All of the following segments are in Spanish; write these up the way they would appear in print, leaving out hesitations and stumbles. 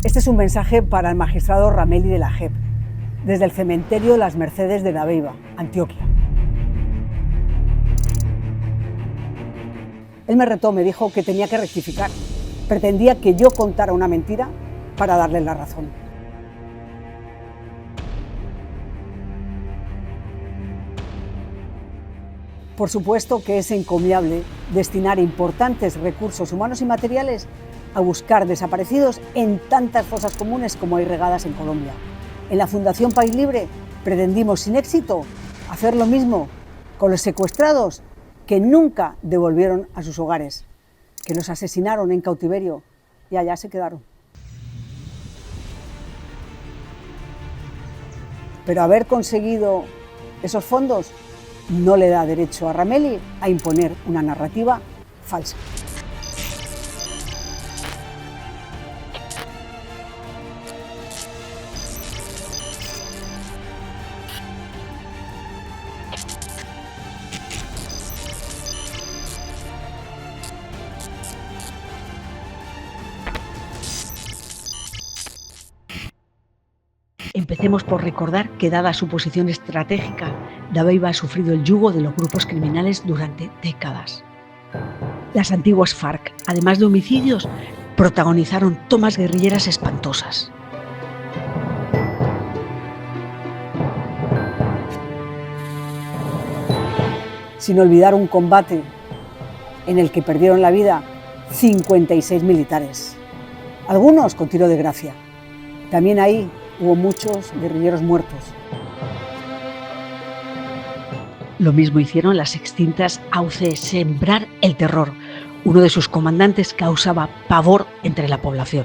Este es un mensaje para el magistrado Rameli de la JEP, desde el cementerio Las Mercedes de Dabeiba, Antioquia. Él me retó, me dijo que tenía que rectificar. Pretendía que yo contara una mentira para darle la razón. Por supuesto que es encomiable destinar importantes recursos humanos y materiales a buscar desaparecidos en tantas fosas comunes como hay regadas en Colombia. En la Fundación País Libre pretendimos sin éxito hacer lo mismo con los secuestrados que nunca devolvieron a sus hogares, que los asesinaron en cautiverio y allá se quedaron. Pero haber conseguido esos fondos no le da derecho a Rameli a imponer una narrativa falsa. Empecemos por recordar que, dada su posición estratégica, Dabeiba ha sufrido el yugo de los grupos criminales durante décadas. Las antiguas FARC, además de homicidios, protagonizaron tomas guerrilleras espantosas. Sin olvidar un combate en el que perdieron la vida 56 militares, algunos con tiro de gracia. También ahí hubo muchos guerrilleros muertos. Lo mismo hicieron las extintas AUC Sembrar el Terror. Uno de sus comandantes causaba pavor entre la población.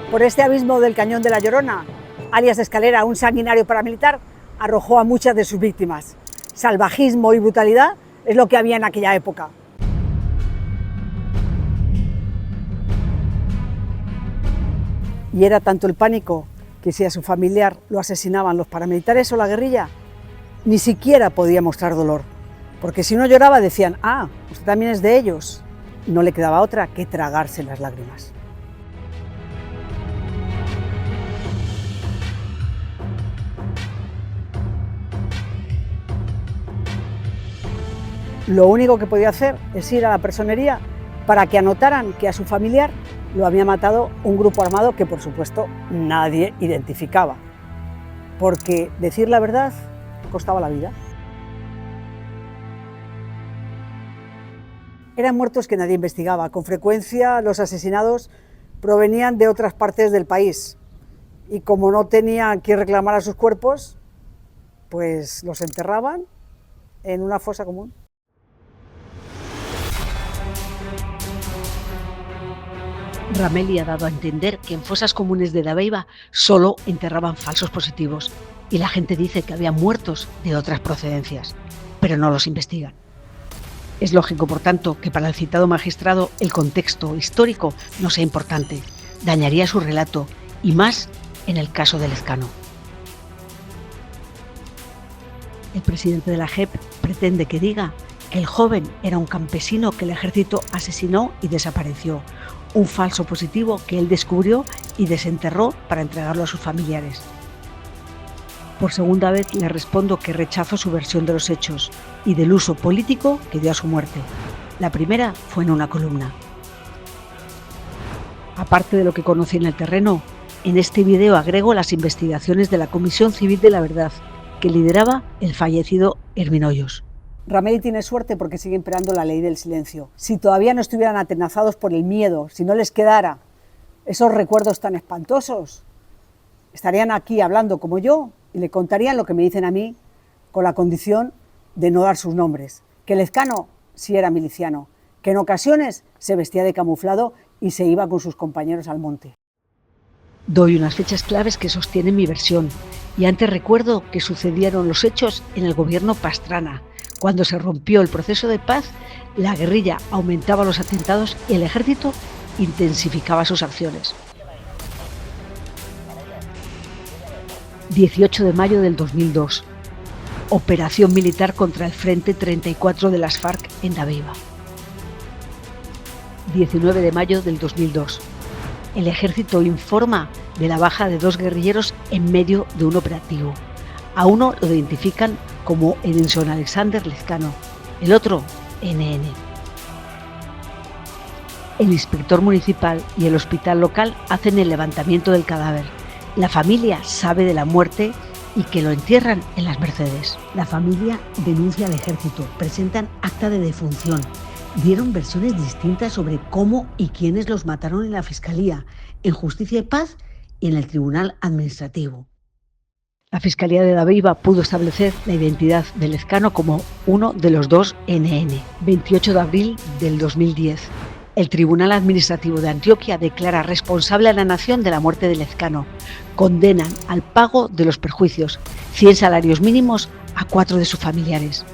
Por este abismo del Cañón de la Llorona, alias Escalera, un sanguinario paramilitar, arrojó a muchas de sus víctimas. Salvajismo y brutalidad es lo que había en aquella época. Y era tanto el pánico que si a su familiar lo asesinaban los paramilitares o la guerrilla, ni siquiera podía mostrar dolor, porque si no lloraba decían, ah, usted también es de ellos, y no le quedaba otra que tragarse las lágrimas. Lo único que podía hacer es ir a la personería para que anotaran que a su familiar lo había matado un grupo armado que, por supuesto, nadie identificaba, porque decir la verdad costaba la vida. Eran muertos que nadie investigaba. Con frecuencia los asesinados provenían de otras partes del país y como no tenían quien reclamara sus cuerpos, pues los enterraban en una fosa común. Rameli ha dado a entender que en fosas comunes de Dabeiba solo enterraban falsos positivos y la gente dice que había muertos de otras procedencias, pero no los investigan. Es lógico, por tanto, que para el citado magistrado el contexto histórico no sea importante, dañaría su relato y más en el caso de Lezcano. El presidente de la JEP pretende que diga que el joven era un campesino que el ejército asesinó y desapareció, un falso positivo que él descubrió y desenterró para entregarlo a sus familiares. Por segunda vez le respondo que rechazo su versión de los hechos y del uso político que dio a su muerte. La primera fue en una columna. Aparte de lo que conocí en el terreno, en este video agrego las investigaciones de la Comisión Civil de la Verdad, que lideraba el fallecido Hermín Hoyos. Rameli tiene suerte porque sigue imperando la ley del silencio. Si todavía no estuvieran atenazados por el miedo, si no les quedara esos recuerdos tan espantosos, estarían aquí hablando como yo y le contarían lo que me dicen a mí con la condición de no dar sus nombres. Que Lezcano sí era miliciano, que en ocasiones se vestía de camuflado y se iba con sus compañeros al monte. Doy unas fechas claves que sostienen mi versión y antes recuerdo que sucedieron los hechos en el gobierno Pastrana. Cuando se rompió el proceso de paz, la guerrilla aumentaba los atentados y el ejército intensificaba sus acciones. 18 de mayo del 2002. Operación militar contra el Frente 34 de las FARC en Dabeiba. 19 de mayo del 2002. El ejército informa de la baja de 2 guerrilleros en medio de un operativo. A uno lo identifican como Edinson Alexander Lezcano, el otro NN. El inspector municipal y el hospital local hacen el levantamiento del cadáver. La familia sabe de la muerte y que lo entierran en Las Mercedes. La familia denuncia al ejército, presentan acta de defunción. Dieron versiones distintas sobre cómo y quiénes los mataron en la Fiscalía, en Justicia y Paz y en el Tribunal Administrativo. La Fiscalía de Dabeiba pudo establecer la identidad de Lezcano como uno de los 2 NN. 28 de abril del 2010. El Tribunal Administrativo de Antioquia declara responsable a la nación de la muerte de Lezcano. Condenan al pago de los perjuicios, 100 salarios mínimos a 4 de sus familiares.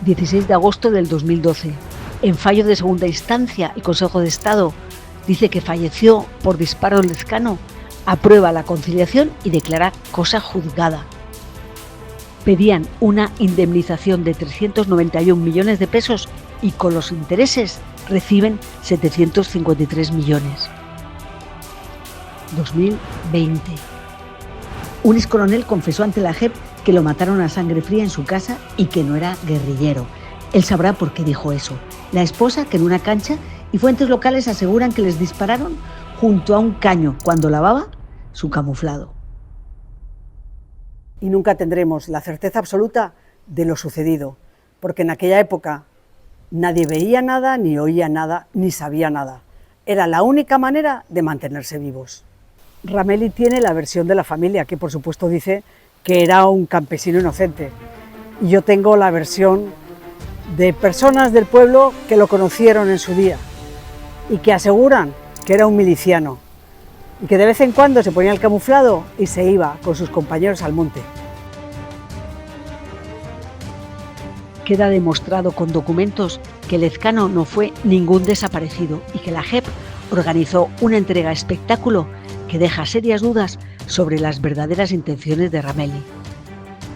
16 de agosto del 2012. En fallo de segunda instancia, el Consejo de Estado dice que falleció por disparo Lezcano, aprueba la conciliación y declara cosa juzgada. Pedían una indemnización de 391 millones de pesos y con los intereses reciben 753 millones. 2020. Un excoronel confesó ante la JEP que lo mataron a sangre fría en su casa y que no era guerrillero. Él sabrá por qué dijo eso. La esposa, que en una cancha, y fuentes locales aseguran que les dispararon junto a un caño cuando lavaba su camuflado. Y nunca tendremos la certeza absoluta de lo sucedido, porque en aquella época nadie veía nada, ni oía nada, ni sabía nada. Era la única manera de mantenerse vivos. Ramelli tiene la versión de la familia, que por supuesto dice que era un campesino inocente. Y yo tengo la versión de personas del pueblo que lo conocieron en su día y que aseguran que era un miliciano y que de vez en cuando se ponía el camuflado y se iba con sus compañeros al monte. Queda demostrado con documentos que Lezcano no fue ningún desaparecido y que la JEP organizó una entrega espectáculo que deja serias dudas sobre las verdaderas intenciones de Ramelli.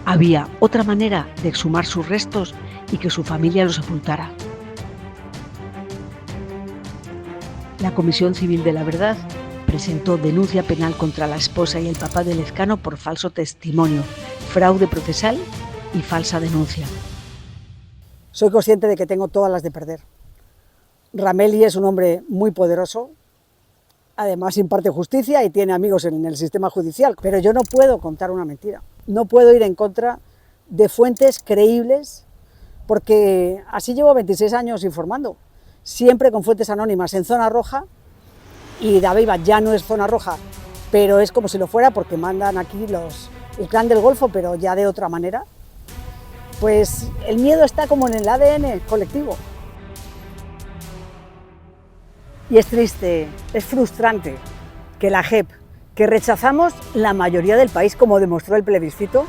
Había otra manera de exhumar sus restos y que su familia los sepultara. La Comisión Civil de la Verdad presentó denuncia penal contra la esposa y el papá de Lezcano por falso testimonio, fraude procesal y falsa denuncia. Soy consciente de que tengo todas las de perder. Ramelli es un hombre muy poderoso, además imparte justicia y tiene amigos en el sistema judicial, pero yo no puedo contar una mentira, no puedo ir en contra de fuentes creíbles, porque así llevo 26 años informando, siempre con fuentes anónimas en zona roja, y Dabeiba ya no es zona roja, pero es como si lo fuera porque mandan aquí el clan del Golfo, pero ya de otra manera. Pues el miedo está como en el ADN colectivo. Y es triste, es frustrante que la JEP, que rechazamos la mayoría del país, como demostró el plebiscito,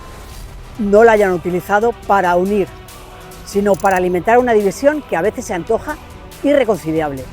no la hayan utilizado para unir, sino para alimentar una división que a veces se antoja irreconciliable.